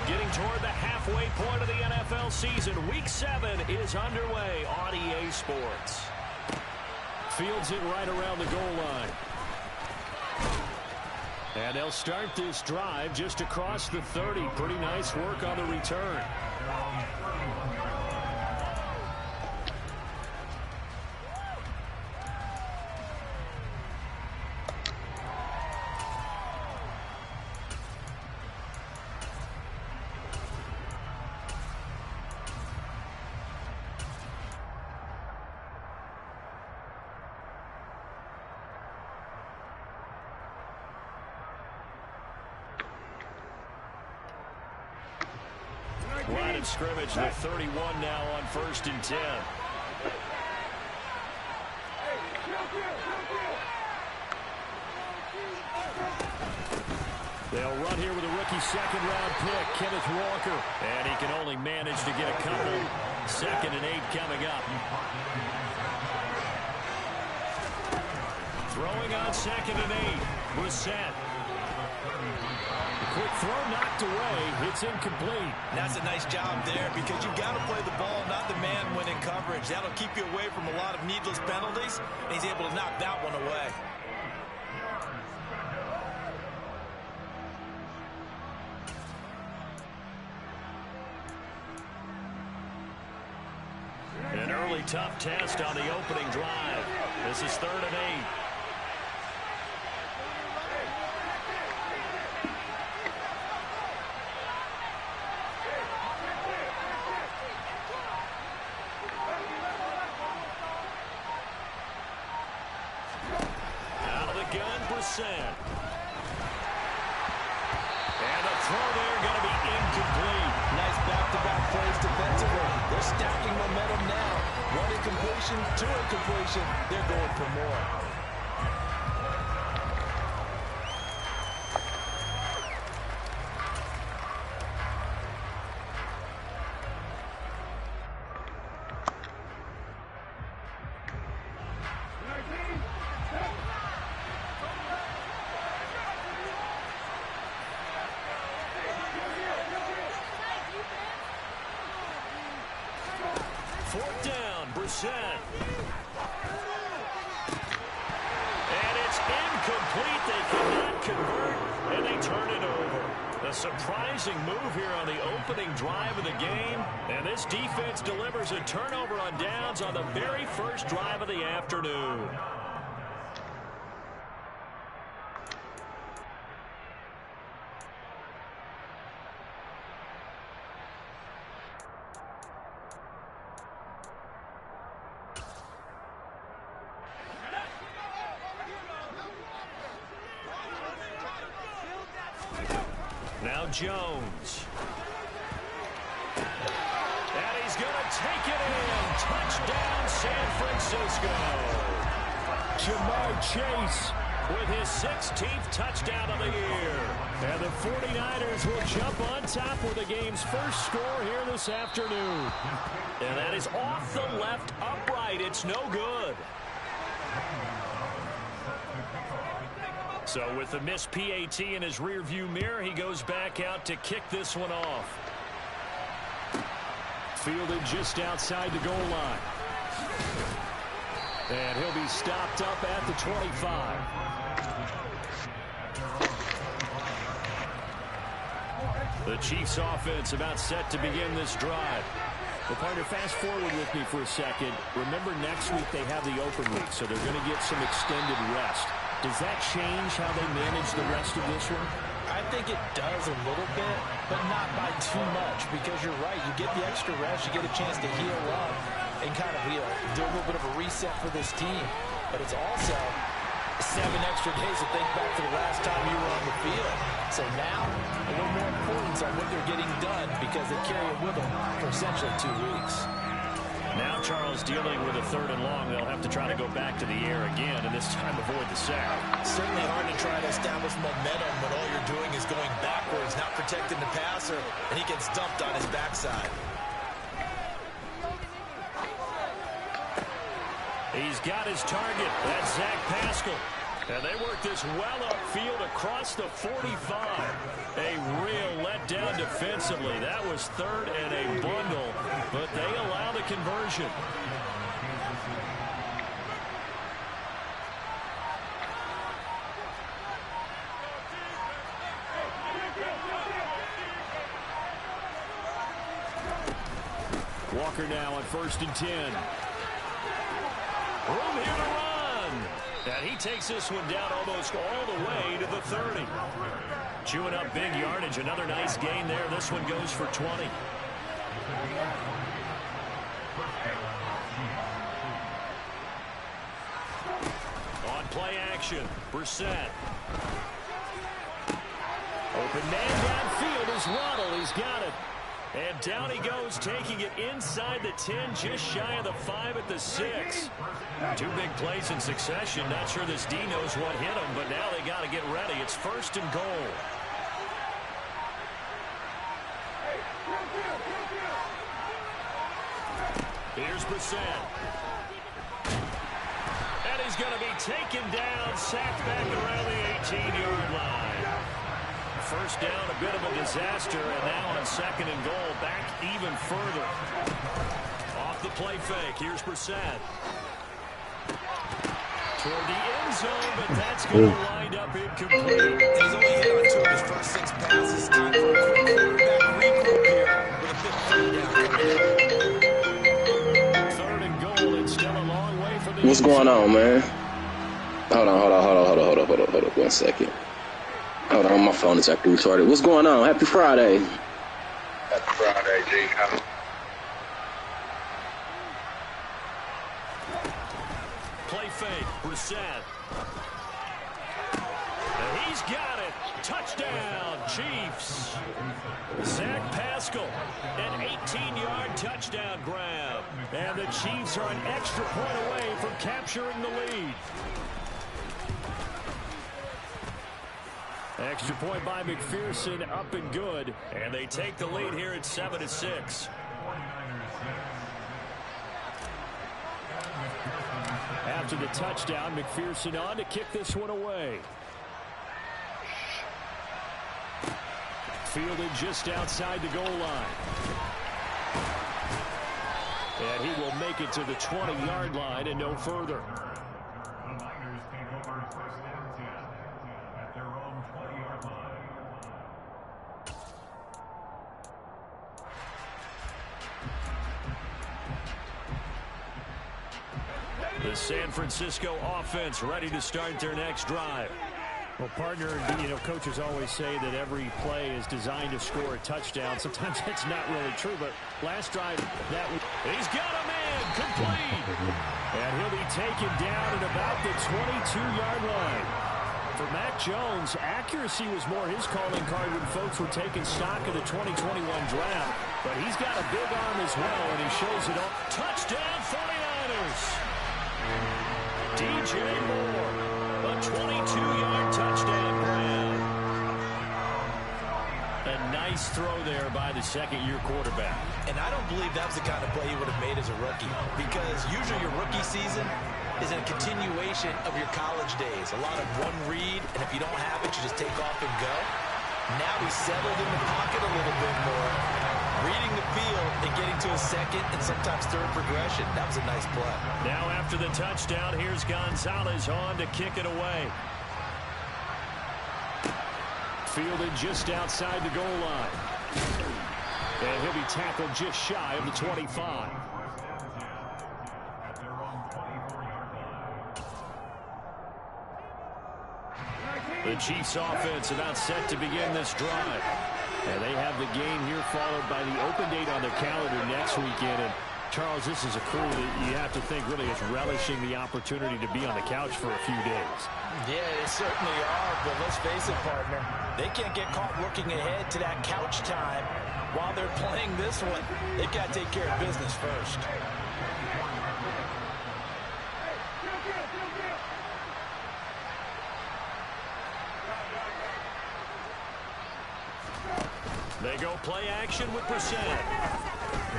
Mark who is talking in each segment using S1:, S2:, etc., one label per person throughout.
S1: Getting toward the halfway point of the NFL season. Week 7 is underway on EA Sports. Fields it right around the goal line. And they'll start this drive just across the 30. Pretty nice work on the return. Line of scrimmage, the 31 now on 1st and 10. They'll run here with a rookie second-round pick, Kenneth Walker. And he can only manage to get a couple. 2nd and 8 coming up. Throwing on 2nd and 8. Brissett. Quick throw knocked away. It's incomplete.
S2: That's a nice job there because you've got to play the ball, not the man when in coverage. That'll keep you away from a lot of needless penalties, and he's able to knock that one away.
S1: An early tough test on the opening drive. This is 3rd and 8. And a throw there going to be incomplete.
S2: Nice back-to-back plays defensively. They're stacking momentum now. 1 incompletion, 2 incompletion. They're going for more.
S1: Fourth down, Brissett. And it's incomplete. They cannot convert, and they turn it over. A surprising move here on the opening drive of the game. And this defense delivers a turnover on downs on the very first drive of the afternoon. Now Jones. And he's going to take it in. Touchdown, San Francisco. Jamar Chase with his 16th touchdown of the year. And the 49ers will jump on top with the game's first score here this afternoon. And that is off the left upright. It's no good. So with the missed PAT in his rearview mirror, he goes back out to kick this one off. Fielded just outside the goal line. And he'll be stopped up at the 25. The Chiefs offense about set to begin this drive. Well, partner, fast forward with me for a second. Remember, next week they have the open week, so they're going to get some extended rest. Does that change how they manage the rest of this one?
S2: I think it does a little bit, but not by too much, because you're right. You get the extra rest, you get a chance to heal up and kind of do a little bit of a reset for this team. But it's also 7 extra days to think back to the last time you were on the field. So now, a little more importance on what they're getting done because they carry it with them for essentially 2 weeks.
S1: Now Charles dealing with a 3rd and long. They'll have to try to go back to the air again, and this time avoid the sack.
S2: Certainly hard to try to establish momentum when all you're doing is going backwards, not protecting the passer, and he gets dumped on his backside.
S1: He's got his target. That's Zach Pascal. And they work this well upfield across the 45. A real letdown defensively. That was third and a bundle, but they allow the conversion. Walker now on 1st and 10. Room here to run. And he takes this one down almost all the way to the 30. Chewing up big yardage. Another nice gain there. This one goes for 20. On play action, Brissett. Open man downfield is Waddle. He's got it. And down he goes, taking it inside the 10, just shy of the 5 at the 6. Two big plays in succession. Not sure this D knows what hit him, but now they got to get ready. It's 1st and goal. Here's Brissett. And he's going to be taken down, sacked back around the 18-yard line. First down, a bit of a disaster, and now on 2nd and goal, back even further. Off the play fake, here's Brissett. Toward the end zone, but that's going to wind up incomplete.
S2: He's only hit on 2 of his first 6 passes. Time for a quick quarterback regroup here with a big 3rd down.
S1: 3rd and goal, and still a long way from the
S3: What's going on, man? Hold on. 1 second. Hold on, my phone is acting retarded. What's going on? Happy Friday.
S4: Happy Friday, G.
S1: Play fake, Brissett. And he's got it. Touchdown, Chiefs. Zach Pascal, an 18-yard touchdown grab. And the Chiefs are an extra point away from capturing the lead. Extra point by McPherson, up and good. And they take the lead here at 7-6. After the touchdown, McPherson on to kick this one away. Fielded just outside the goal line. And he will make it to the 20-yard line and no further. The San Francisco offense ready to start their next drive. Well, partner, coaches always say that every play is designed to score a touchdown. Sometimes that's not really true, but last drive, he's got a man, complete. And he'll be taken down at about the 22-yard line. For Mac Jones, accuracy was more his calling card when folks were taking stock of the 2021 draft. But he's got a big arm as well, and he shows it all. Touchdown, 49ers. DJ Moore, a 22-yard touchdown grab. A nice throw there by the second-year quarterback.
S2: And I don't believe that was the kind of play he would have made as a rookie, because usually your rookie season is a continuation of your college days. A lot of one read, and if you don't have it, you just take off and go. Now he's settled in the pocket a little bit more, reading the field and getting to a second and sometimes third progression. That was a nice play.
S1: Now after the touchdown, here's Gonzalez on to kick it away. Fielded just outside the goal line. And he'll be tackled just shy of the 25. The Chiefs offense about set to begin this drive. And they have the game here followed by the open date on their calendar next weekend. And Charles, this is a crew that you have to think really is relishing the opportunity to be on the couch for a few days.
S2: Yeah, they certainly are, but let's face it, partner. They can't get caught looking ahead to that couch time while they're playing this one. They've got to take care of business first.
S1: They go play action with Brissett.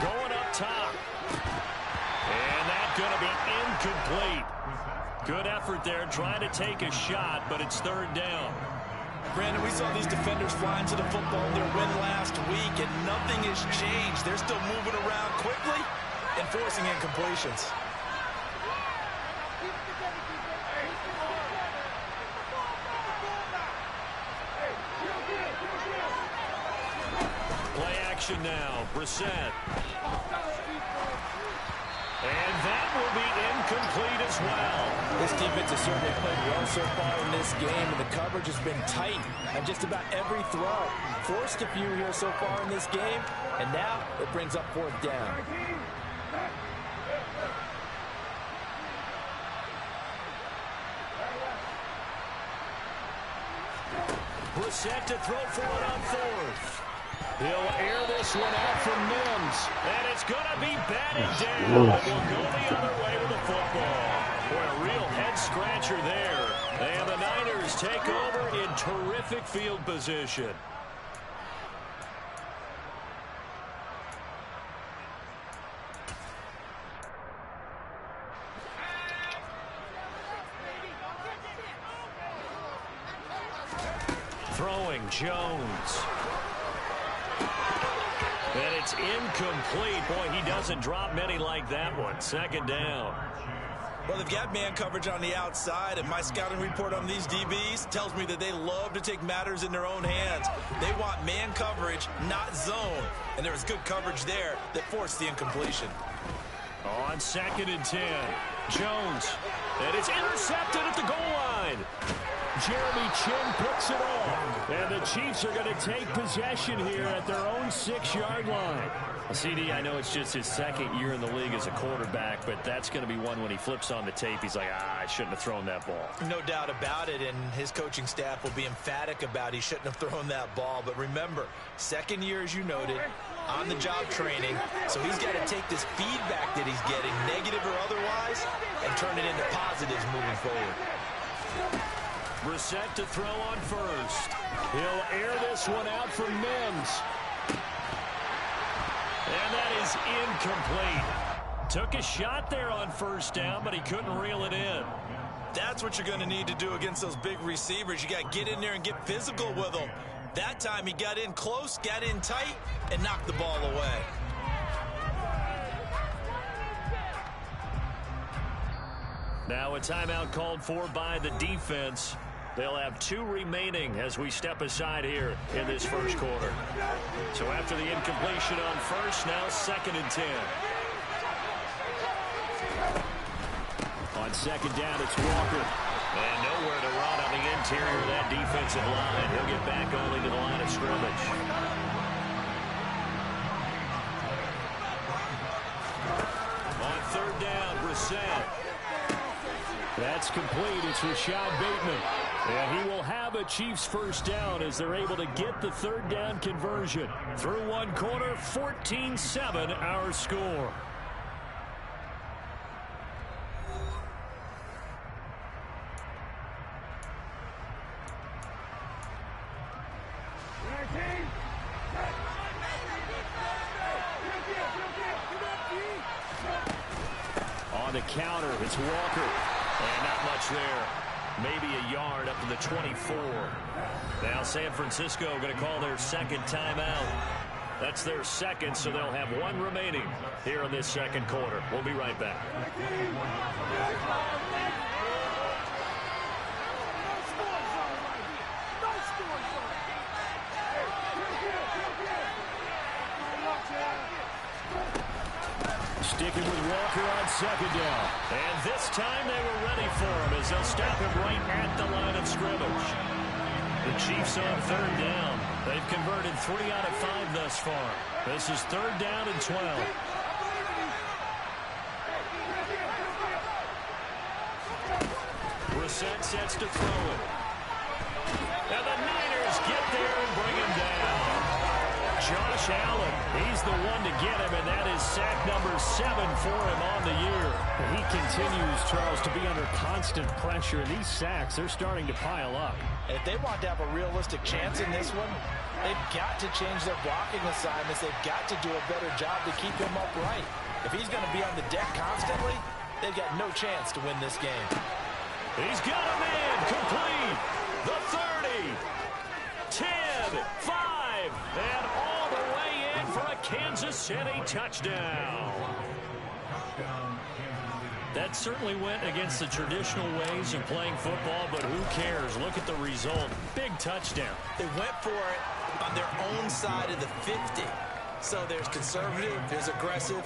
S1: Going up top. And that's going to be incomplete. Good effort there trying to take a shot, but it's third down.
S2: Brandon, we saw these defenders fly into the football in their win last week, and nothing has changed. They're still moving around quickly and forcing incompletions.
S1: Play action now. Brissett. And that will be incomplete as well.
S2: This defense has certainly played well so far in this game, and the coverage has been tight on just about every throw. Forced a few here so far in this game, and now it brings up 4th down.
S1: Brissett to throw for it on 4th. He'll air this one out from Mims. And it's going to be batted down. We'll go the other way with the football. Boy, a real head-scratcher there. And the Niners take over in terrific field position. Throwing Jones. And it's incomplete. Boy, he doesn't drop many like that one. 2nd down.
S2: Well, they've got man coverage on the outside, and my scouting report on these DBs tells me that they love to take matters in their own hands. They want man coverage, not zone. And there was good coverage there that forced the incompletion.
S1: On 2nd and 10. Jones. And it's intercepted at the goal line. Jeremy Chin picks it off. And the Chiefs are going to take possession here at their own 6-yard line. CD, I know it's just his 2nd year in the league as a quarterback, but that's going to be one when he flips on the tape. He's like, I shouldn't have thrown that ball.
S2: No doubt about it, and his coaching staff will be emphatic about he shouldn't have thrown that ball. But remember, 2nd year, as you noted, on-the-job training, so he's got to take this feedback that he's getting, negative or otherwise, and turn it into positives moving forward.
S1: Brissett to throw on 1st. He'll air this one out for Mims. And that is incomplete. Took a shot there on 1st down, but he couldn't reel it in.
S2: That's what you're going to need to do against those big receivers. You got to get in there and get physical with them. That time he got in close, got in tight, and knocked the ball away.
S1: Now a timeout called for by the defense. They'll have 2 remaining as we step aside here in this 1st quarter. So after the incompletion on 1st, now 2nd and 10. On 2nd down, it's Walker. And nowhere to run on the interior of that defensive line. He'll get back only to the line of scrimmage. On 3rd down, Brissett. That's complete. It's Rashad Bateman. And he will have a Chiefs 1st down as they're able to get the 3rd down conversion. Through 1 quarter, 14-7 our score. On the counter, it's Walker. And not much there. Maybe a yard up to the 24. Now San Francisco going to call their 2nd timeout. That's their 2nd, so they'll have 1 remaining here in this 2nd quarter. We'll be right back. Sticking with Walker on 2nd down. And this time they were ready for him as they'll stop him right at the line of scrimmage. The Chiefs on 3rd down. They've converted 3 out of 5 thus far. This is 3rd down and 12. Brissett sets to throw it. And the Niners get there and bring him down. Josh Allen, he's the one to get him, and that is sack number 7 for him on the year.
S5: He continues, Charles, to be under constant pressure, and these sacks, they're starting to pile up.
S2: If they want to have a realistic chance in this one, they've got to change their blocking assignments. They've got to do a better job to keep him upright. If he's going to be on the deck constantly, they've got no chance to win this game.
S1: He's got a man complete. The 30. with it. 5, and all the way in for a Kansas City touchdown. That certainly went against the traditional ways of playing football, but who cares? Look at the result. Big touchdown.
S2: They went for it on their own side of the 50. So there's conservative, there's aggressive,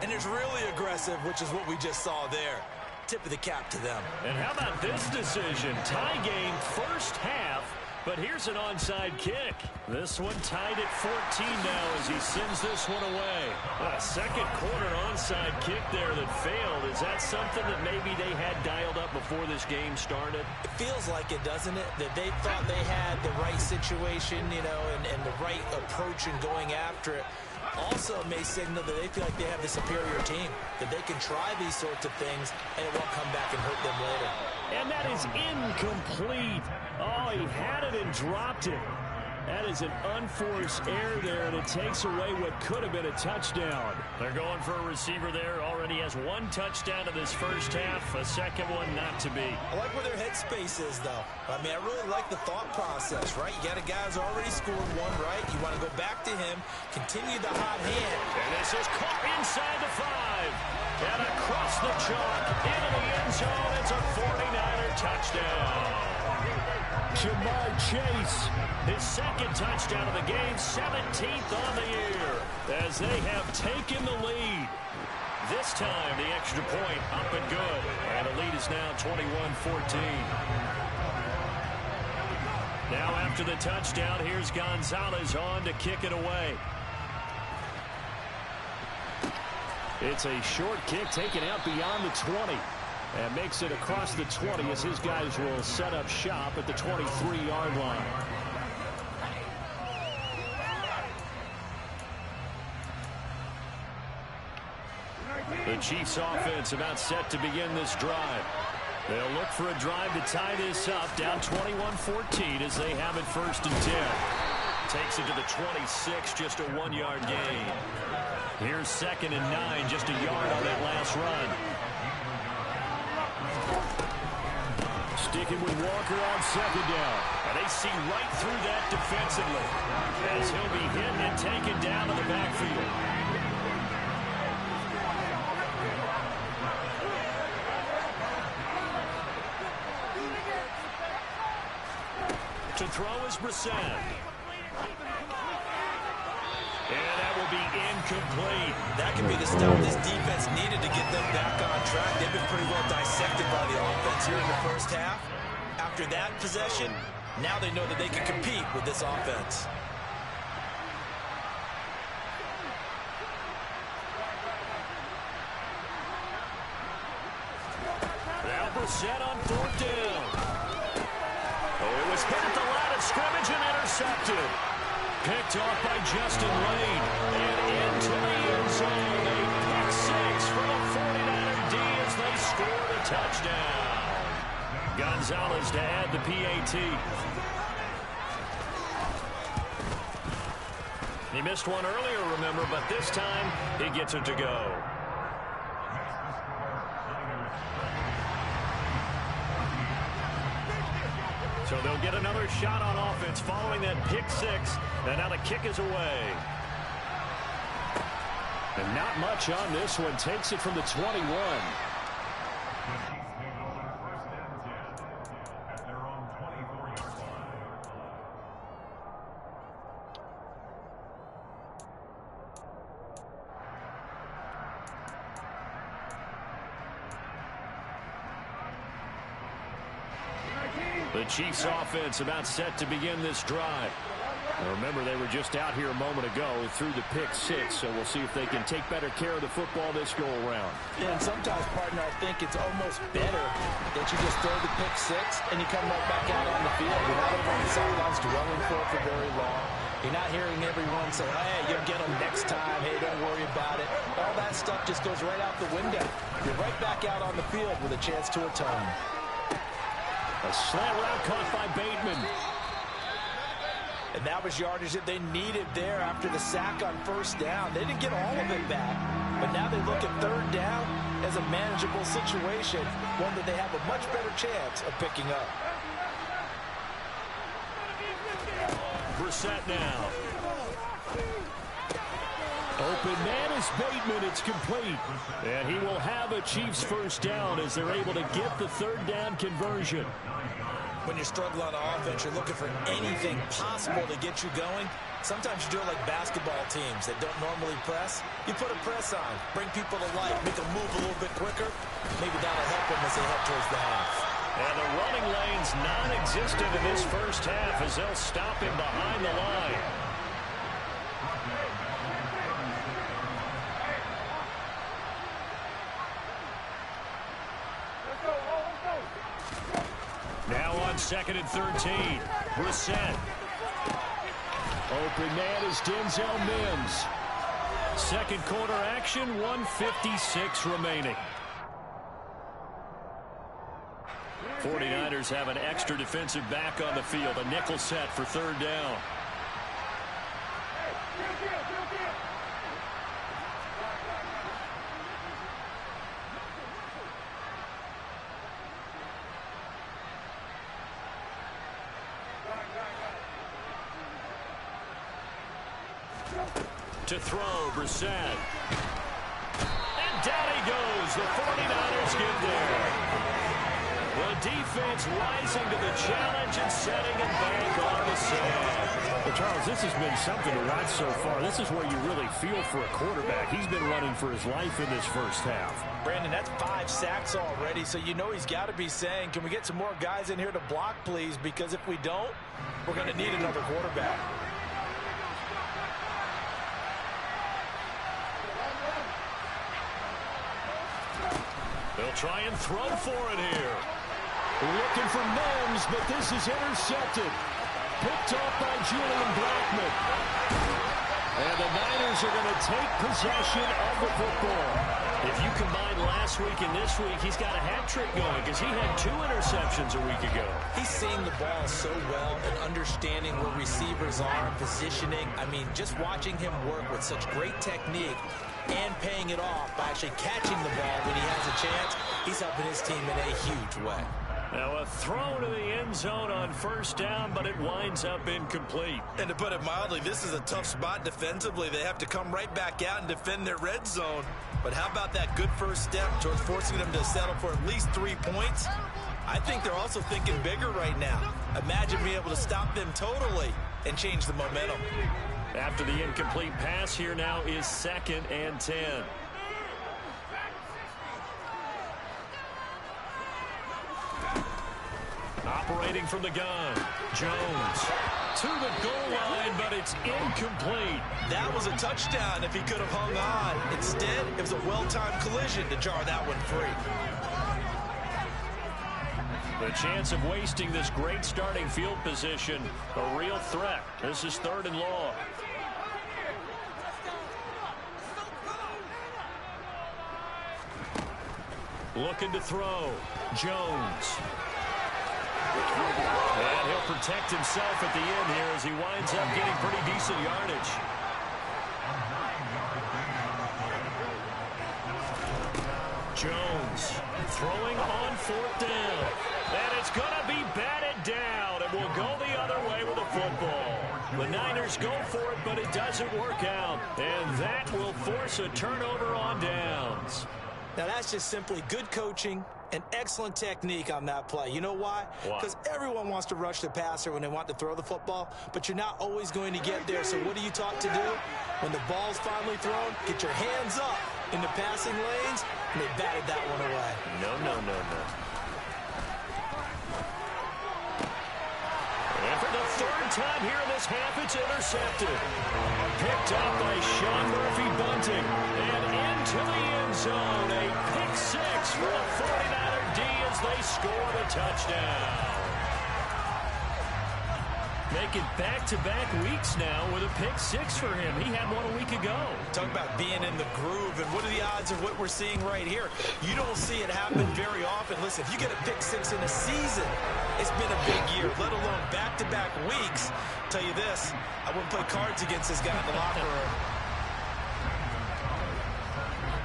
S2: and there's really aggressive, which is what we just saw there. Tip of the cap to them.
S1: And how about this decision? Tie game first half, but here's an onside kick. This one tied at 14 now as he sends this one away. A second quarter onside kick there that failed. Is that something that maybe they had dialed up before this game started?
S2: It feels like it, doesn't it? That they thought they had the right situation, you know, and the right approach in going after it. Also may signal that they feel like they have the superior team, that they can try these sorts of things and it won't come back and hurt them later.
S1: And that is incomplete. Oh, he had it and dropped it. That is an unforced error there, and it takes away what could have been a touchdown. They're going for a receiver there. Already has one touchdown in this first half, a second one not to be.
S2: I like where their headspace is, though. I mean, I really like the thought process, right? You got a guy who's already scored one, right? You want to go back to him, continue the hot hand.
S1: And this is caught inside the 5. And across the chalk, into the end zone. It's a 49er touchdown. Jamar Chase, his second touchdown of the game, 17th on the year, as they have taken the lead. This time, the extra point up and good, and the lead is now 21-14. Now after the touchdown, here's Gonzalez on to kick it away. It's a short kick taken out beyond the 20. And makes it across the 20 as his guys will set up shop at the 23-yard line. The Chiefs offense about set to begin this drive. They'll look for a drive to tie this up, down 21-14 as they have it 1st and 10. Takes it to the 26, just a 1-yard gain. Here's 2nd and 9, just a yard on that last run. Sticking with Walker on 2nd down. And they see right through that defensively as he'll be hit and taken down in the backfield. To throw is Brissett. And that will be incomplete.
S2: That could be the stuff this defense needed to get them back on track. They've been pretty well dissected by the offense here in the first half. After that possession, now they know that they can compete with this offense.
S1: Now Brissett on 4th down. Oh, it was hit at the line of scrimmage and intercepted. Picked off by Justin Lane. And into the end zone. A pick 6 for the 49er D as they score the touchdown. Gonzalez to add the PAT. He missed one earlier, remember, but this time he gets it to go. So they'll get another shot on offense following that pick 6. And now the kick is away. And not much on this one. Takes it from the 21. The Chiefs offense about set to begin this drive. Now remember, they were just out here a moment ago through the pick 6, so we'll see if they can take better care of the football this go-around.
S2: Yeah, and sometimes, partner, I think it's almost better that you just throw the pick 6 and you come right back out on the field. You're not over on the sidelines dwelling for it for very long. You're not hearing everyone say, hey, you'll get them next time. Hey, don't worry about it. All that stuff just goes right out the window. You're right back out on the field with a chance to atone.
S1: A slant route caught by Bateman.
S2: And that was yardage that they needed there after the sack on 1st down. They didn't get all of it back, but now they look at 3rd down as a manageable situation, one that they have a much better chance of picking up.
S1: Brissett now. Open man is Bateman. It's complete. And he will have a Chiefs first down as they're able to get the third down conversion.
S2: When you're struggling on offense, you're looking for anything possible to get you going. Sometimes you do it like basketball teams that don't normally press. You put a press on, bring people to life, make them move a little bit quicker. Maybe that'll help them as they head towards the half.
S1: And the running lane's non-existent in this first half as they'll stop him behind the line. Now on 2nd and 13. Brissett. Open man is Denzel Mims. Second quarter action, 1:56 remaining. 49ers have an extra defensive back on the field. A nickel set for third down. To throw, Brissett. And down he goes. The 49ers get there. The defense rising to the challenge and setting it back on the sand.
S5: Well, Charles, this has been something to watch so far. This is where you really feel for a quarterback. He's been running for his life in this first half.
S2: Brandon, that's 5 sacks already, so you know he's got to be saying, can we get some more guys in here to block, please? Because if we don't, we're going to need another quarterback.
S1: They'll try and throw for it here. Looking for Mims, but this is intercepted. Picked off by Julian Blackmon. And the Niners are going to take possession of the football. If you combine last week and this week, he's got a hat trick going because he had 2 interceptions a week ago.
S2: He's seeing the ball so well and understanding where receivers are, positioning. I mean, just watching him work with such great technique and paying it off by actually catching the ball when he has a chance, he's helping his team in a huge way.
S1: Now a throw to the end zone on first down, but it winds up incomplete.
S6: And to put it mildly, this is a tough spot defensively. They have to come right back out and defend their red zone. But how about that good first step towards forcing them to settle for at least 3 points? I think they're also thinking bigger right now. Imagine being able to stop them totally and change the momentum.
S1: After the incomplete pass, here now is 2nd and 10. Operating from the gun, Jones to the goal line, but it's incomplete.
S6: That was a touchdown if he could have hung on. Instead, it was a well-timed collision to jar that one free.
S1: The chance of wasting this great starting field position, a real threat. This is 3rd and long. Looking to throw, Jones. And he'll protect himself at the end here as he winds up getting pretty decent yardage. Jones throwing on 4th down. And it's going to be batted down. And will go the other way with the football. The Niners go for it, but it doesn't work out. And that will force a turnover on downs.
S2: Now, that's just simply good coaching and excellent technique on that play. You know why? Because everyone wants to rush the passer when they want to throw the football, but you're not always going to get there. So what are you taught to do? When the ball's finally thrown, get your hands up in the passing lanes, and they batted that one away.
S1: No. And for the 3rd time here in this half, it's intercepted. Picked up by Sean Murphy-Bunting. And into the end zone. A pick 6 for a 49er D as they score the touchdown. Making back-to-back weeks now with a pick 6 for him. He had one a week ago.
S6: Talk about being in the groove, and what are the odds of what we're seeing right here? You don't see it happen very often. Listen, if you get a pick 6 in a season, it's been a big year, let alone back-to-back weeks. Tell you this, I wouldn't play cards against this guy in the locker room.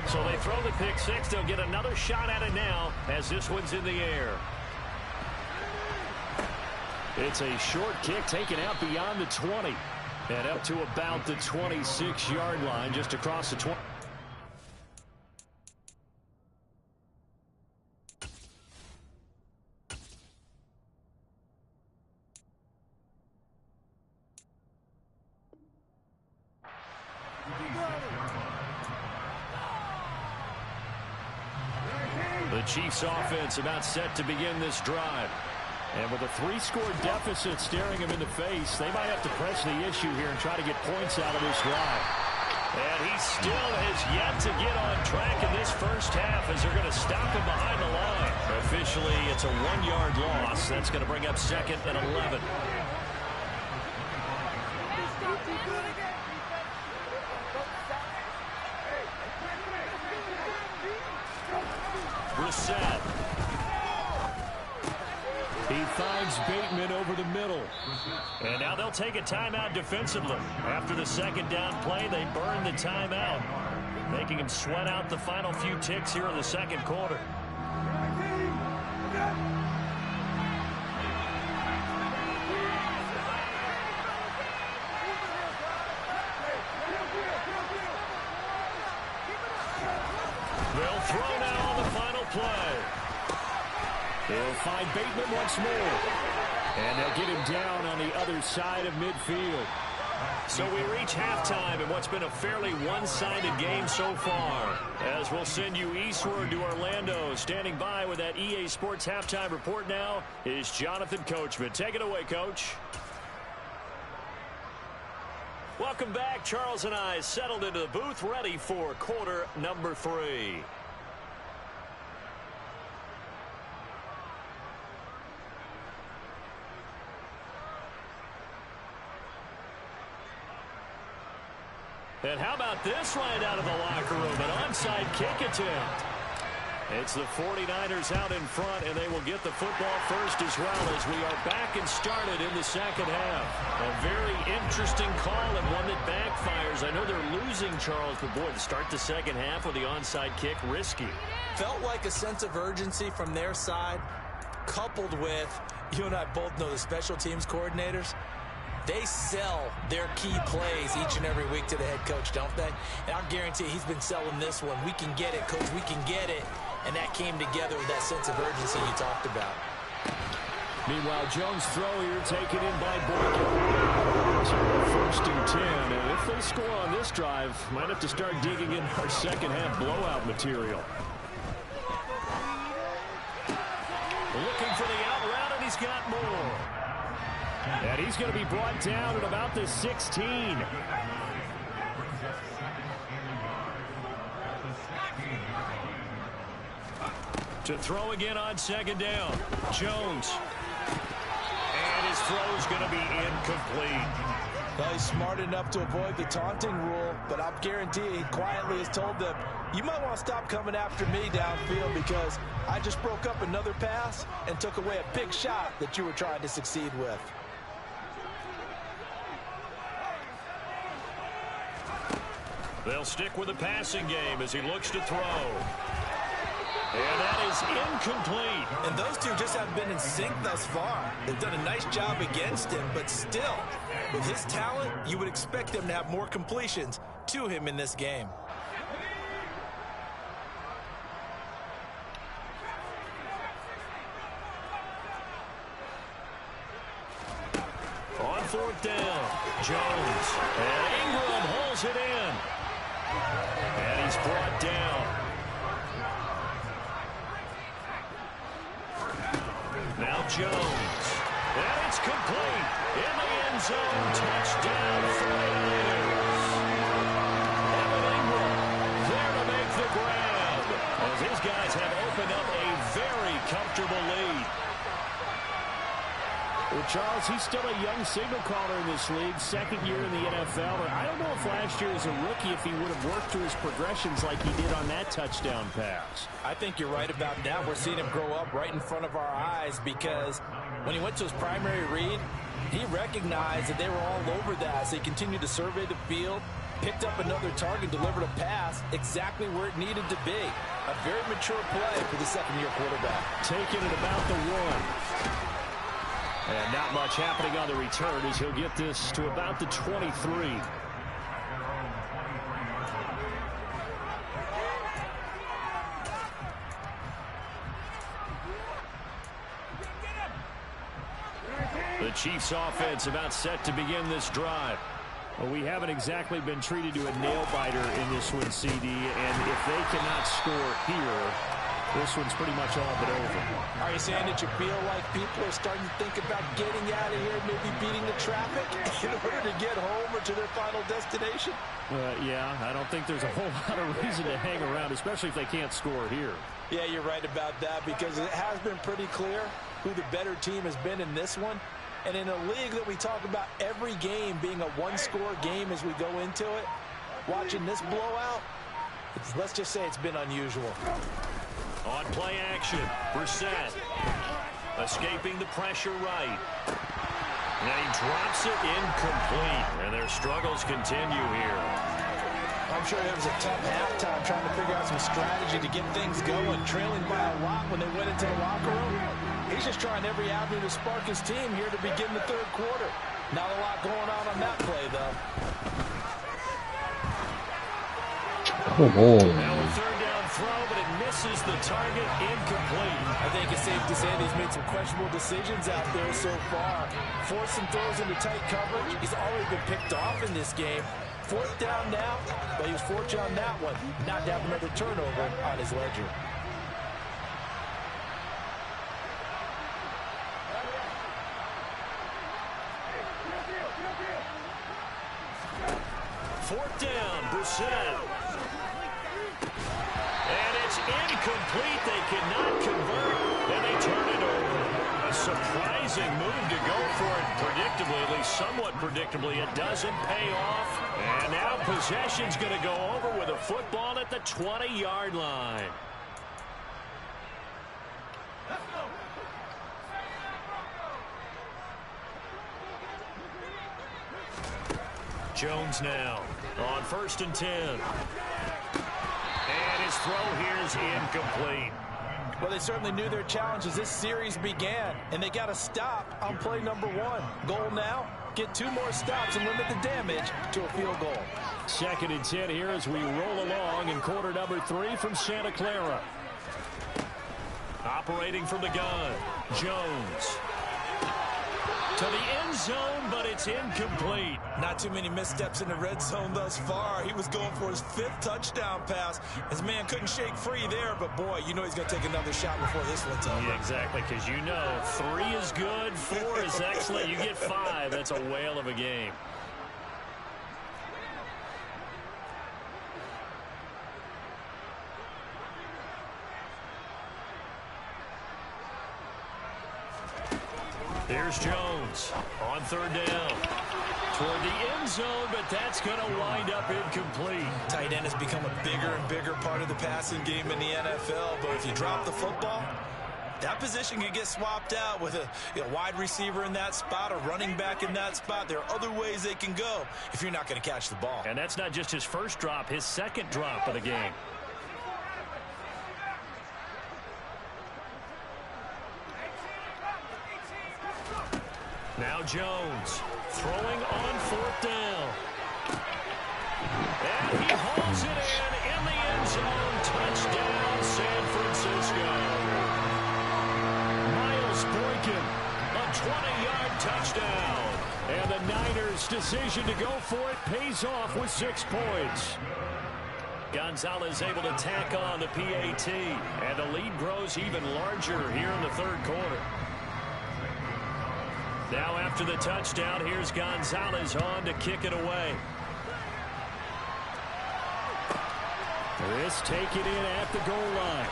S1: So they throw the pick 6. They'll get another shot at it now as this one's in the air.
S5: It's a short kick taken out beyond the 20. And up to about the 26-yard line, just across the 20. The Chiefs offense about set to begin this drive. And with a 3-score deficit staring them in the face, they might have to press the issue here and try to get points out of this drive. And he still has yet to get on track in this first half as they're going to stop him behind the line. Officially, it's a 1-yard loss. That's going to bring up 2nd and 11. Brissett. He finds Bateman over the middle. And now they'll take a timeout defensively. After the second down play, they burn the timeout, making him sweat out the final few ticks here in the second quarter. They'll throw now on the final play. They'll find Bateman once more. And they'll get him down on the other side of midfield. So we reach halftime in what's been a fairly one-sided game so far. As we'll send you eastward to Orlando. Standing by with that EA Sports halftime report now is Jonathan Coachman. Take it away, Coach. Welcome back. Charles and I settled into the booth, ready for quarter number 3. And how about this right out of the locker room? An onside kick attempt. It's the 49ers out in front, and they will get the football first as well as we are back and started in the second half. A very interesting call and one that backfires. I know they're losing, Charles, but boy, to start the second half with the onside kick, risky.
S2: Felt like a sense of urgency from their side, coupled with, you and I both know the special teams coordinators. They sell their key plays each and every week to the head coach, don't they? And I'll guarantee he's been selling this one. We can get it, coach. We can get it. And that came together with that sense of urgency you talked about.
S5: Meanwhile, Jones' throw here taken in by Boykin. So 1st and 10. And if they score on this drive, might have to start digging in our second half blowout material. Looking for the out route, and he's got more. And he's going to be brought down at about the 16. To throw again on second down. Jones. And his throw is going to be incomplete.
S2: Well, he's smart enough to avoid the taunting rule, but I'll guarantee he quietly has told them, you might want to stop coming after me downfield because I just broke up another pass and took away a big shot that you were trying to succeed with.
S5: They'll stick with the passing game as he looks to throw. And that is incomplete.
S2: And those two just haven't been in sync thus far. They've done a nice job against him, but still, with his talent, you would expect them to have more completions to him in this game.
S5: On 4th down, Jones. And Ingram hauls it in. And he's brought down. Now Jones. And it's complete. In the end zone. Touchdown 49ers. Evan Ingram there to make the grab. As his guys have opened up a very comfortable lead. Well, Charles, he's still a young signal caller in this league, 2nd year in the NFL. But I don't know if last year as a rookie, if he would have worked through his progressions like he did on that touchdown pass.
S2: I think you're right about that. We're seeing him grow up right in front of our eyes because when he went to his primary read, he recognized that they were all over that. So he continued to survey the field, picked up another target, delivered a pass exactly where it needed to be. A very mature play for the second-year quarterback.
S5: Taking it about the 1. And not much happening on the return as he'll get this to about the 23. The Chiefs offense about set to begin this drive. Well, we haven't exactly been treated to a nail-biter in this one, CD, and if they cannot score here, this one's pretty much all but over.
S2: Are you saying that you feel like people are starting to think about getting out of here, maybe beating the traffic in order to get home or to their final destination?
S5: Yeah, I don't think there's a whole lot of reason to hang around, especially if they can't score here.
S2: Yeah, you're right about that because it has been pretty clear who the better team has been in this one. And in a league that we talk about every game being a one-score game as we go into it, watching this blowout, let's just say it's been unusual.
S1: On play action, Brissett escaping the pressure right. And he drops it incomplete. And their struggles continue here.
S2: I'm sure it was a tough halftime trying to figure out some strategy to get things going, trailing by a lot when they went into the locker room. He's just trying every avenue to spark his team here to begin the third quarter. Not a lot going on that play, though.
S1: Now a third down throw, but it misses the target, incomplete.
S2: I think it's safe to say that he's made some questionable decisions out there so far. Forced some throws into tight coverage. He's already been picked off in this game. Fourth down now, but he was fortunate on that one. Not to have another turnover on his ledger.
S1: Fourth down, Brissett. And it's incomplete. They cannot convert, and they turn it over. A surprising move to go for it predictably, at least somewhat predictably. It doesn't pay off. And now possession's going to go over with a football at the 20-yard line. Jones now on 1st and 10. And his throw here is incomplete.
S2: Well, they certainly knew their challenge as this series began, and they got to stop on play number 1. Goal now, get 2 more stops and limit the damage to a field goal.
S5: 2nd and 10 here as we roll along in quarter number 3 from Santa Clara. Operating from the gun, Jones. To the end zone, but it's incomplete.
S6: Not too many missteps in the red zone thus far. He was going for his 5th touchdown pass. His man couldn't shake free there, but boy, you know he's going to take another shot before this one's over.
S5: Yeah, exactly, because you know 3 is good, 4 is excellent. You get 5. That's a whale of a game. Here's Jones on 3rd down. Toward the end zone, but that's going to wind up incomplete.
S6: Tight end has become a bigger and bigger part of the passing game in the NFL, but if you drop the football, that position can get swapped out with a wide receiver in that spot, a running back in that spot. There are other ways they can go if you're not going to catch the ball.
S5: And that's not just his first drop, his 2nd drop of the game. Now Jones throwing on 4th down. And he holds it in the end zone. Touchdown, San Francisco. Miles Boykin, a 20-yard touchdown. And the Niners' decision to go for it pays off with 6 points. Gonzalez able to tack on the PAT. And the lead grows even larger here in the 3rd quarter. Now after the touchdown, here's Gonzalez on to kick it away. This taken in at the goal line.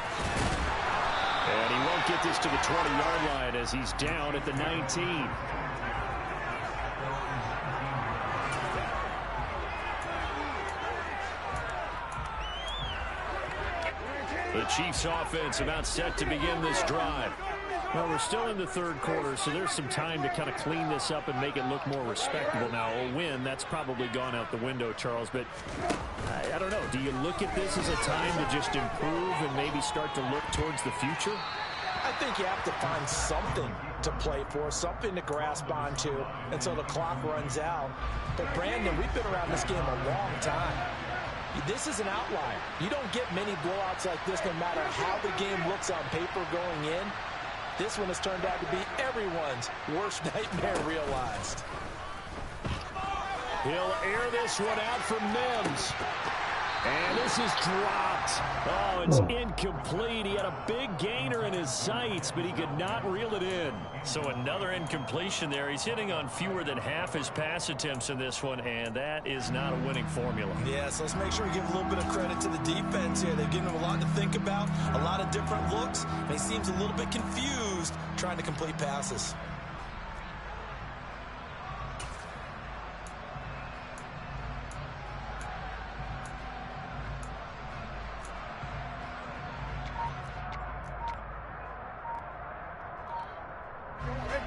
S5: And he won't get this to the 20-yard line as he's down at the 19. The Chiefs offense about set to begin this drive. Well, we're still in the 3rd quarter, so there's some time to kind of clean this up and make it look more respectable. Now, a win, that's probably gone out the window, Charles, but I don't know. Do you look at this as a time to just improve and maybe start to look towards the future?
S2: I think you have to find something to play for, something to grasp onto until the clock runs out. But, Brandon, we've been around this game a long time. This is an outlier. You don't get many blowouts like this no matter how the game looks on paper going in. This one has turned out to be everyone's worst nightmare realized.
S5: He'll air this one out from Mims. And this is dropped. Oh, it's incomplete. He had a big gainer in his sights, but he could not reel it in. So another incompletion there. He's hitting on fewer than half his pass attempts in this one, and that is not a winning formula.
S6: Yeah, so let's make sure we give a little bit of credit to the defense here. They've given him a lot to think about, a lot of different looks, and he seems a little bit confused trying to complete passes.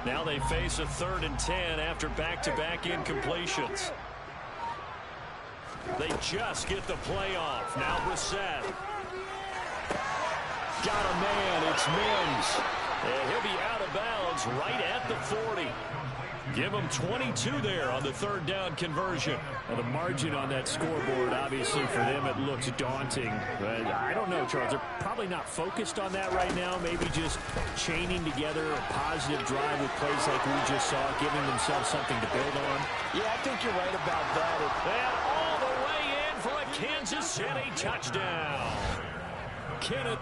S5: Now they face a 3rd and 10 after back-to-back incompletions. They just get the play off. Now Brissett. Got a man. It's Mims. And he'll be out of bounds right at the 40. Give him 22 there on the 3rd down conversion. Now the margin on that scoreboard, obviously for them, it looks daunting. But I don't know, Charles. They're probably not focused on that right now. Maybe just chaining together a positive drive with plays like we just saw, giving themselves something to build on.
S2: Yeah, I think you're right about that.
S5: And all the way in for a Kansas City touchdown. Kenneth.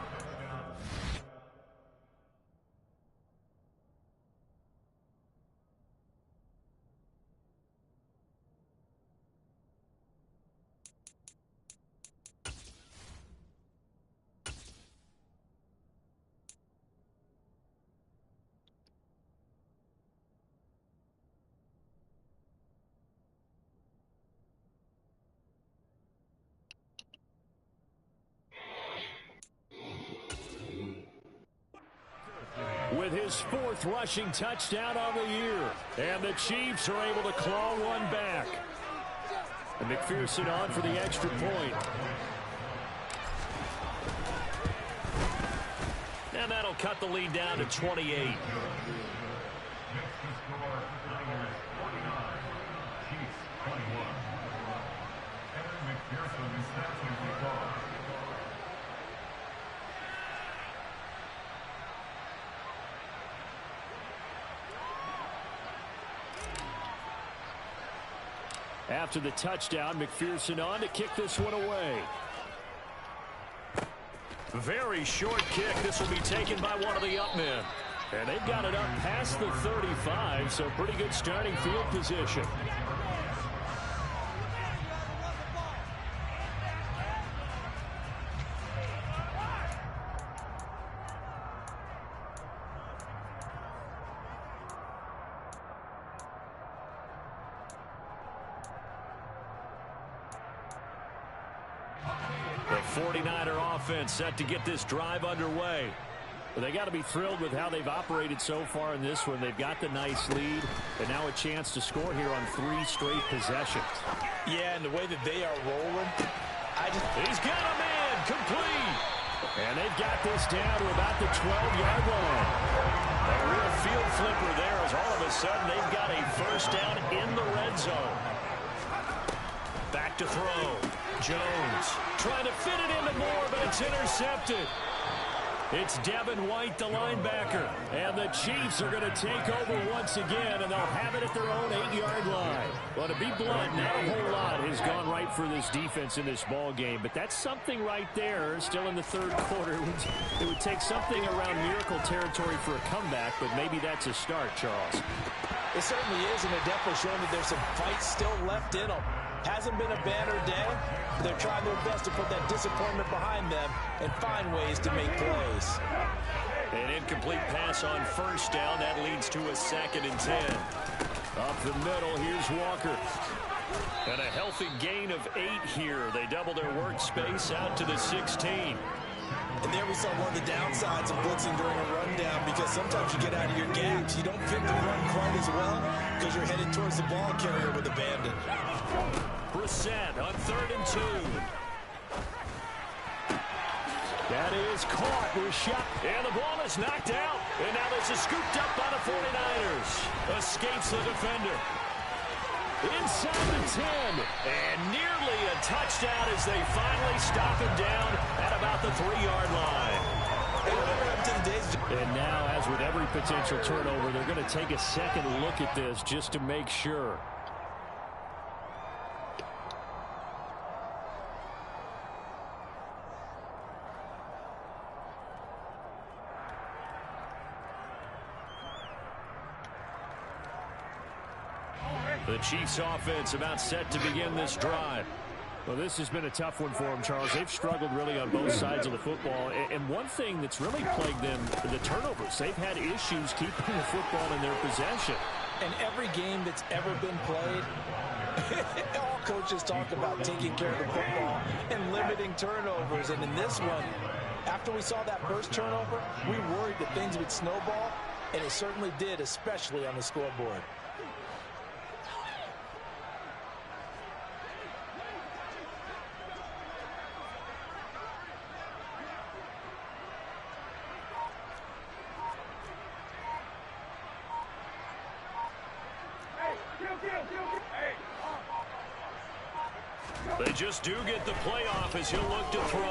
S5: With his 4th rushing touchdown on the year. And the Chiefs are able to claw one back. And McPherson on for the extra point. And that'll cut the lead down to 28. After the touchdown, McPherson on to kick this one away. Very short kick. This will be taken by one of the up men. And they've got it up past the 35, so pretty good starting field position. The 49er offense set to get this drive underway. But they got to be thrilled with how they've operated so far in this one. They've got the nice lead, and now a chance to score here on 3 straight possessions.
S2: Yeah, and the way that they are rolling,
S5: he's got a man complete. And they've got this down to about the 12-yard line. A real field flipper there as all of a sudden they've got a first down in the red zone. Back to throw. Jones trying to fit it into Moore, but it's intercepted. It's Devin White, the linebacker. And the Chiefs are going to take over once again, and they'll have it at their own 8-yard line. Well, to be blunt, not a whole lot has gone right for this defense in this ball game, but that's something right there. Still in the 3rd quarter. It would take something around miracle territory for a comeback, but maybe that's a start, Charles.
S2: It certainly is, and they're definitely showing that there's some fight still left in them. Hasn't been a banner day, but they're trying their best to put that disappointment behind them and find ways to make plays.
S5: An incomplete pass on first down. That leads to a 2nd and 10. Up the middle, here's Walker. And a healthy gain of 8 here. They double their workspace out to the 16.
S6: And there we saw one of the downsides of blitzing during a rundown, because sometimes you get out of your gaps. You don't fit the run quite as well because you're headed towards the ball carrier with abandon.
S5: Brissett on 3rd and 2. That is caught.
S1: for a shot. And the ball is knocked out. And now this is scooped up by the 49ers. Escapes the defender. Inside the 10. And nearly a touchdown as they finally stop him down at about the 3-yard line. And now, as with every potential turnover, they're going to take a second look at this just to make sure. The Chiefs offense about set to begin this drive. Well, this has been a tough one for them, Charles. They've struggled really on both sides of the football. And one thing that's really plagued them, the turnovers. They've had issues keeping the football in their possession.
S2: And every game that's ever been played, all coaches talk about taking care of the football and limiting turnovers. And in this one, after we saw that first turnover, we worried that things would snowball, and it certainly did, especially on the scoreboard.
S1: They just do get the playoff as he'll look to throw.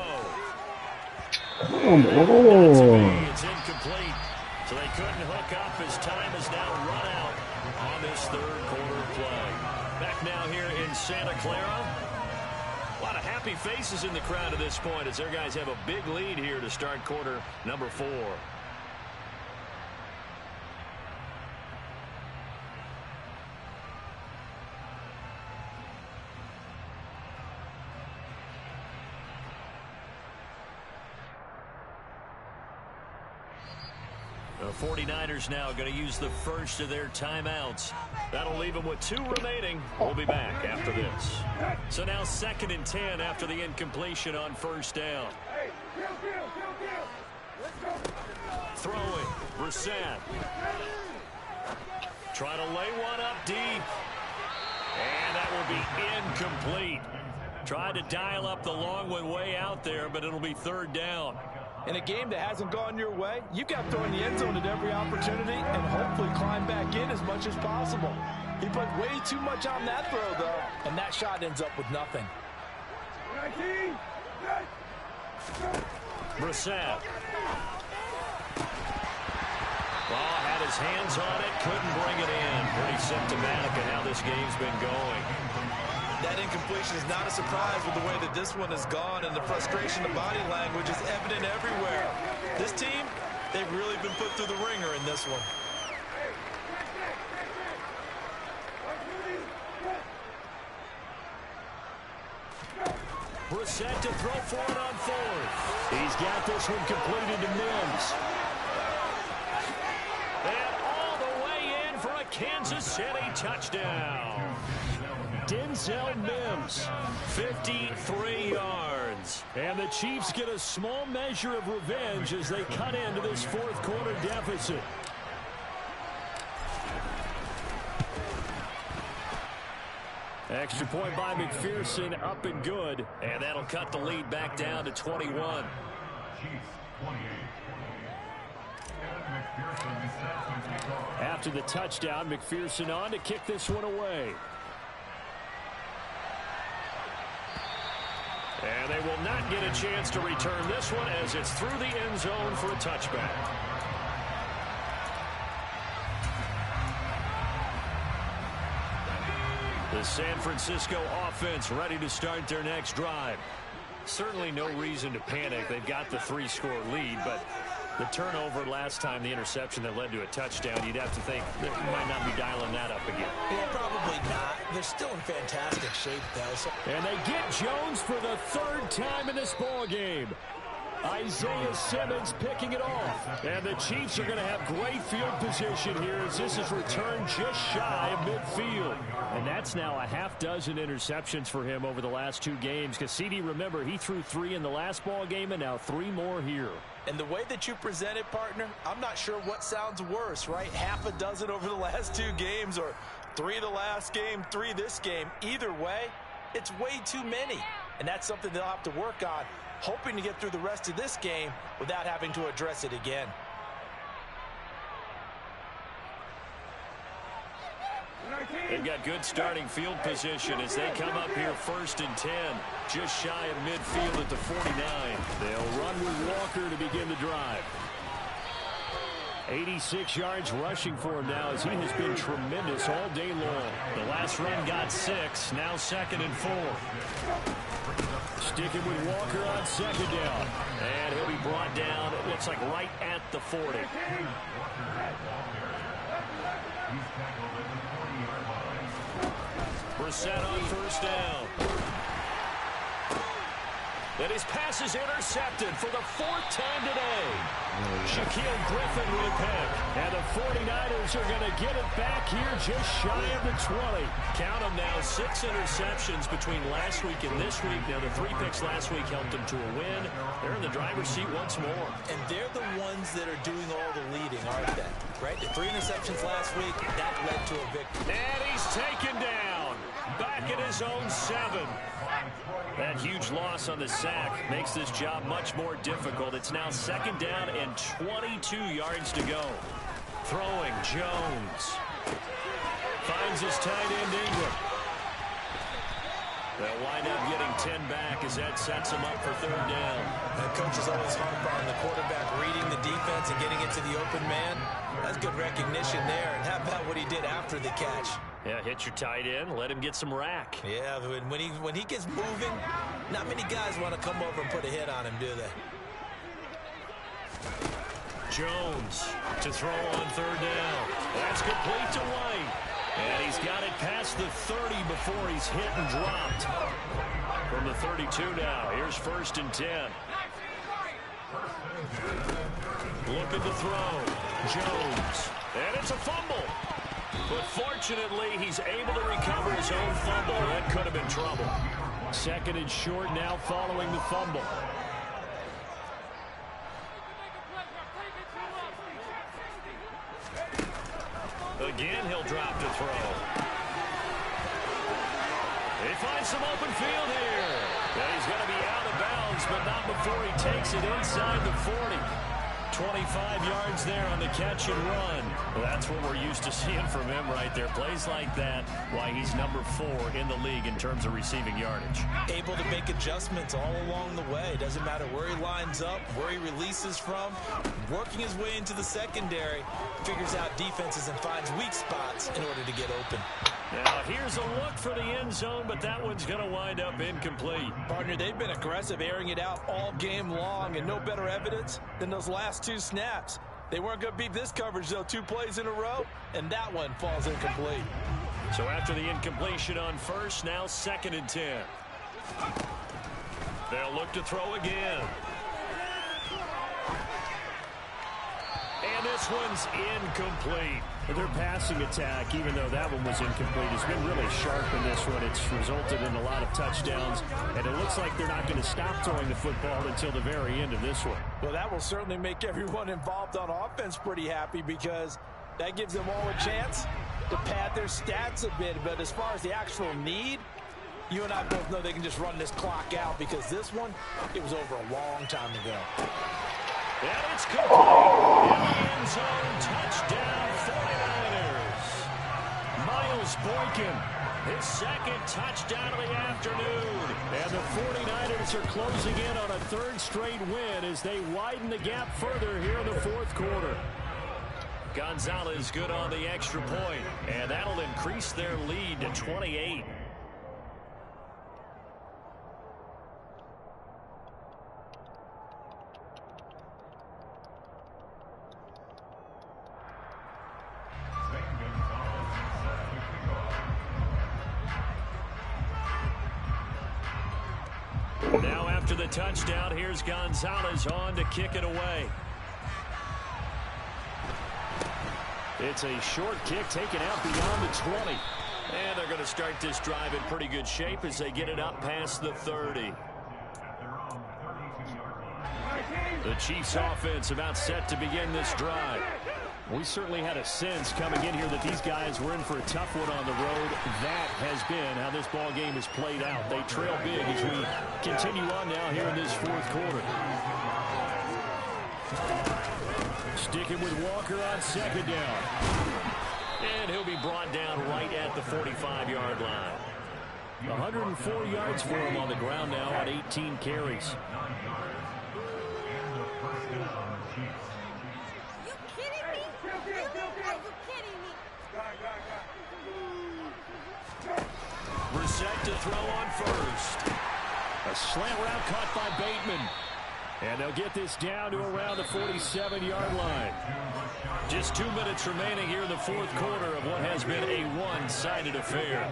S1: It's incomplete. So they couldn't hook up as time is now run out on this third quarter play. Back now here in Santa Clara. A lot of happy faces in the crowd at this point as their guys have a big lead here to start quarter number 4. The 49ers now going to use the first of their timeouts. That'll leave them with 2 remaining. We'll be back after this. So now 2nd and 10 after the incompletion on first down. Throwing. Brissett. Try to lay one up deep. And that will be incomplete. Tried to dial up the long one way out there, but it'll be 3rd down.
S2: In a game that hasn't gone your way, you've got to throw in the end zone at every opportunity and hopefully climb back in as much as possible. He put way too much on that throw, though, and that shot ends up with nothing.
S1: Brissett. Ball had his hands on it, couldn't bring it in. Pretty symptomatic of how this game's been going.
S6: That incompletion is not a surprise with the way that this one has gone, and the frustration, the body language is evident everywhere. This team, they've really been put through the ringer in this one.
S1: Brissett to throw for it on 4th. He's got this one completed to Mims. And all the way in for a Kansas City touchdown. Denzel Mims, 53 yards. And the Chiefs get a small measure of revenge as they cut into this 4th quarter deficit. Extra point by McPherson, up and good. And that'll cut the lead back down to 21. After the touchdown, McPherson on to kick this one away. And they will not get a chance to return this one as it's through the end zone for a touchback. The San Francisco offense ready to start their next drive. Certainly no reason to panic. They've got the 3-score lead, but the turnover last time, the interception that led to a touchdown, you'd have to think they might not be dialing that up again.
S2: Well, probably not. They're still in fantastic shape, though. So.
S1: And they get Jones for the 3rd time in this ball game. Isaiah Simmons picking it off. And the Chiefs are going to have great field position here as this is returned just shy of midfield. And that's now a half-dozen interceptions for him over the last 2 games. Because CD, remember, he threw 3 in the last ball game and now 3 more here.
S2: And the way that you present it, partner, I'm not sure what sounds worse, right? Half a dozen over the last 2 games or 3 the last game, 3 this game. Either way, it's way too many. And that's something they'll have to work on hoping to get through the rest of this game without having to address it again.
S5: They've got good starting field position as they come up here 1st and 10, just shy of midfield at the 49. They'll run with Walker to begin the drive. 86 yards rushing for him now as he has been tremendous all day long. The last run got 6, now 2nd and 4. Sticking with Walker on 2nd down. And he'll be brought down, it looks like right at the 40. Brissett on 1st down. And his pass is intercepted for the 4th time today. Shaquille Griffin with a pick. And the 49ers are going to get it back here just shy of the 20. Count them now, 6 interceptions between last week and this week. Now, the 3 picks last week helped them to a win. They're in the driver's seat once more.
S2: And they're the ones that are doing all the leading, aren't they? Right? The 3 interceptions last week, that led to a victory.
S5: And he's taken down. Back at his own 7. That huge loss on the sack makes this job much more difficult. It's now 2nd down and 22 yards to go. Throwing, Jones. Finds his tight end, Ingram. They'll wind up getting 10 back as that sets him up for 3rd down.
S2: The coach is always harp on the quarterback reading the defense and getting it to the open man. That's good recognition there. And how about what he did after the catch?
S5: Yeah, hit your tight end, let him get some rack.
S2: Yeah, when he gets moving, not many guys want to come over and put a hit on him, do they?
S5: Jones to throw on 3rd down. That's complete to White. And he's got it past the 30 before he's hit and dropped. From the 32 now, here's 1st and 10. Looking to throw. Jones. And it's a fumble. But fortunately, he's able to recover his own fumble. That could have been trouble. 2nd and short now following the fumble. Again, he'll drop to throw. He finds some open field here. And he's going to be out of bounds, but not before he takes it inside the 40. 25 yards there on the catch and run. Well, that's what we're used to seeing from him right there. Plays like that, why he's number 4 in the league in terms of receiving yardage.
S2: Able to make adjustments all along the way. Doesn't matter where he lines up, where he releases from. Working his way into the secondary, figures out defenses and finds weak spots in order to get open.
S5: Now, here's a look for the end zone, but that one's going to wind up incomplete.
S2: Partner, they've been aggressive, airing it out all game long, and no better evidence than those last 2 snaps. They weren't going to beat this coverage, though, 2 plays in a row, and that one falls incomplete.
S5: So after the incompletion on 1st, now 2nd and 10. They'll look to throw again. And this one's incomplete. Their passing attack, even though that one was incomplete, has been really sharp in this one. It's resulted in a lot of touchdowns, and it looks like they're not going to stop throwing the football until the very end of this one.
S2: Well, that will certainly make everyone involved on offense pretty happy because that gives them all a chance to pad their stats a bit. But as far as the actual need, you and I both know they can just run this clock out because this one, it was over a long time ago.
S5: And it's complete. In the end zone, touchdown 49ers. Miles Boykin, his 2nd touchdown of the afternoon. And the 49ers are closing in on a 3rd straight win as they widen the gap further here in the 4th quarter. Gonzalez good on the extra point, and that'll increase their lead to 28. Now after the touchdown, here's Gonzalez on to kick it away. It's a short kick taken out beyond the 20. And they're going to start this drive in pretty good shape as they get it up past the 30. The Chiefs offense about set to begin this drive. We certainly had a sense coming in here that these guys were in for a tough one on the road. That has been how this ball game has played out. They trail big as we continue on now here in this fourth quarter. Sticking with Walker on second down. And he'll be brought down right at the 45-yard line. 104 yards for him on the ground now on 18 carries. Brissett to throw on first. A slant route caught by Bateman. And they'll get this down to around the 47-yard line. Just 2 minutes remaining here in the fourth quarter of what has been a one-sided affair.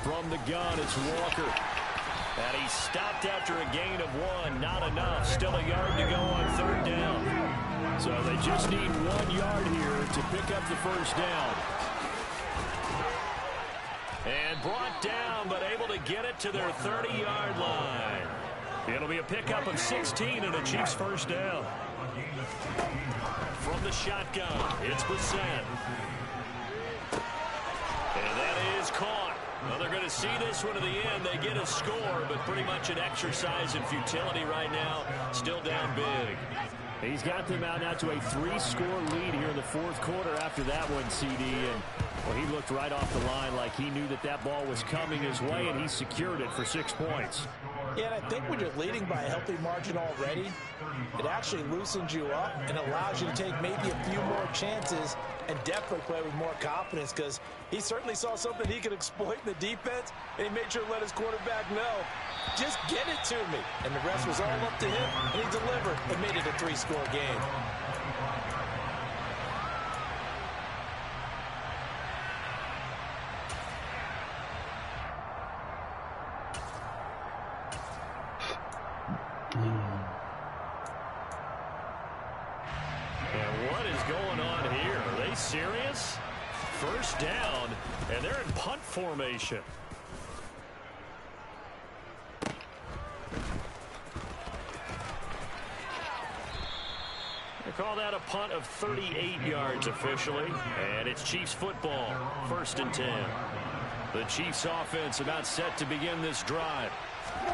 S5: From the gun, it's Walker. And he stopped after a gain of 1. Not enough. Still a yard to go on third down. So they just need 1 yard here to pick up the first down. And brought down, but able to get it to their 30-yard line. It'll be a pickup of 16 and a Chiefs first down. From the shotgun, it's Brissett. And that is caught. Well, they're going to see this one to the end. They get a score, but pretty much an exercise in futility right now. Still down big. He's got them out now to a 3-score lead here in the fourth quarter after that one, CD. And well, he looked right off the line like he knew that that ball was coming his way, and he secured it for 6 points.
S2: Yeah, and I think when you're leading by a healthy margin already, it actually loosens you up and allows you to take maybe a few more chances and definitely play with more confidence, because he certainly saw something he could exploit in the defense, and he made sure to let his quarterback know, just get it to me. And the rest was all up to him, and he delivered and made it a 3-score game.
S5: And what is going on here? Are they serious? First down, and they're in punt formation. They call that a punt of 38 yards officially, and it's Chiefs football, 1st and 10. The Chiefs offense about set to begin this drive.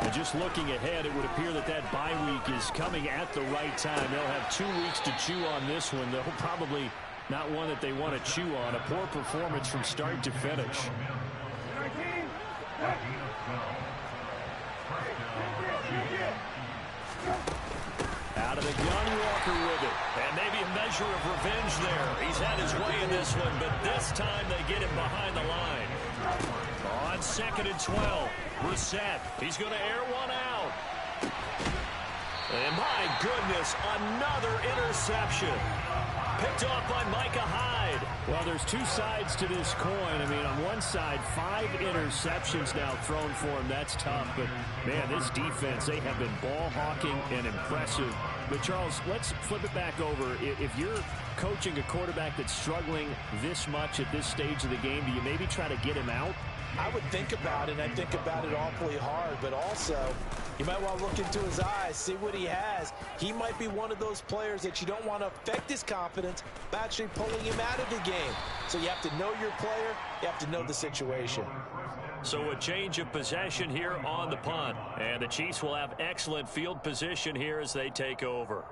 S5: And just looking ahead, it would appear that that bye week is coming at the right time. They'll have 2 weeks to chew on this one, though probably not one that they want to chew on. A poor performance from start to finish. Out of the gun, Walker with it. And maybe a measure of revenge there. He's had his way in this one, but this time they get him behind the line. On 2nd and 12, Brissett. He's going to air one out. And my goodness, another interception. Picked off by Micah Hyde. Well, there's 2 sides to this coin. I mean, on one side, 5 interceptions now thrown for him. That's tough. But, man, this defense, they have been ball hawking and impressive. But, Charles, let's flip it back over. If you're coaching a quarterback that's struggling this much at this stage of the game, do you maybe try to get him out?
S2: I would think about it, and I think about it awfully hard, but also you might want to look into his eyes, see what he has. He might be one of those players that you don't want to affect his confidence by actually pulling him out of the game. So you have to know your player, you have to know the situation.
S5: So a change of possession here on the punt, and the Chiefs will have excellent field position here as they take over.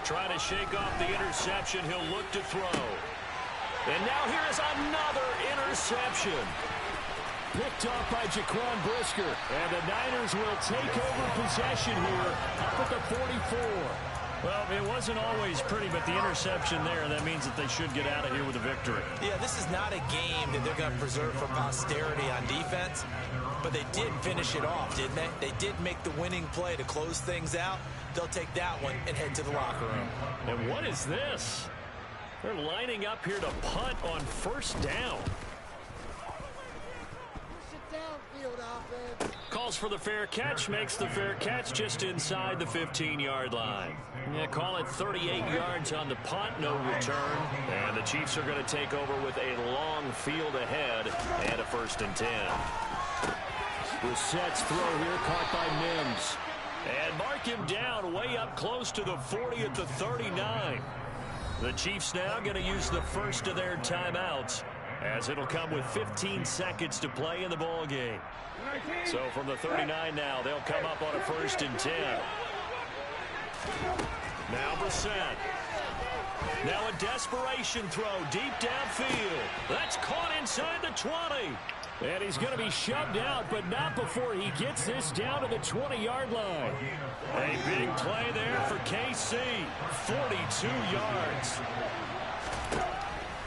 S5: Trying to shake off the interception. He'll look to throw. And now here is another interception. Picked off by Jaquan Brisker. And the Niners will take over possession here up at the 44. Well, it wasn't always pretty, but the interception there, that means that they should get out of here with a victory.
S2: Yeah, this is not a game that they're going to preserve for posterity on defense, but they did finish it off, didn't they? They did make the winning play to close things out. They'll take that one and head to the locker room.
S5: And what is this? They're lining up here to punt on 1st down.
S7: Sit down, field offense.
S1: calls for the fair catch, makes the fair catch just inside the 15-yard line. Yeah, call it 38 yards on the punt, no return. And the Chiefs are going to take over with a long field ahead and a 1st and 10. Brissett's throw here caught by Mims. And mark him down way up close to the 40 at the 39. The Chiefs now going to use the first of their timeouts, as it'll come with 15 seconds to play in the ball game. So from the 39 now, they'll come up on a 1st and 10. Now Brissett. Now a desperation throw deep downfield. That's caught inside the 20. And he's going to be shoved out, but not before he gets this down to the 20-yard line. A big play there for KC. 42 yards.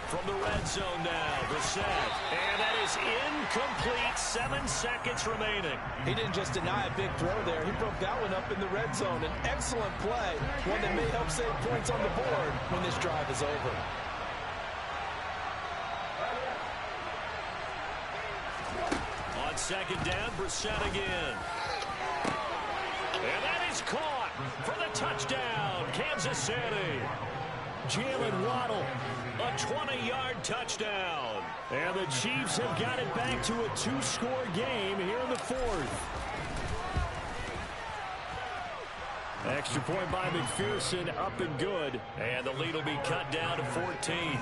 S1: From the red zone now, Brissett. And that is incomplete. 7 seconds remaining.
S2: He didn't just deny a big throw there. He broke that one up in the red zone. An excellent play. One that may help save points on the board when this drive is over.
S1: On 2nd down, Brissett again. And that is caught for the touchdown, Kansas City. Jalen Waddle, a 20-yard touchdown. And the Chiefs have got it back to a 2-score game here in the 4th. Extra point by McPherson, up and good. And the lead will be cut down to 14.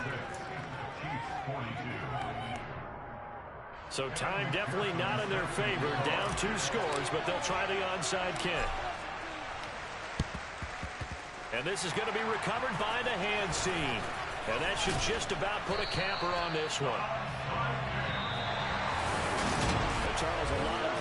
S1: So time definitely not in their favor. Down 2 scores, but they'll try the onside kick. And this is going to be recovered by the hands team. And that should just about put a capper on this one. And Charles, a lot of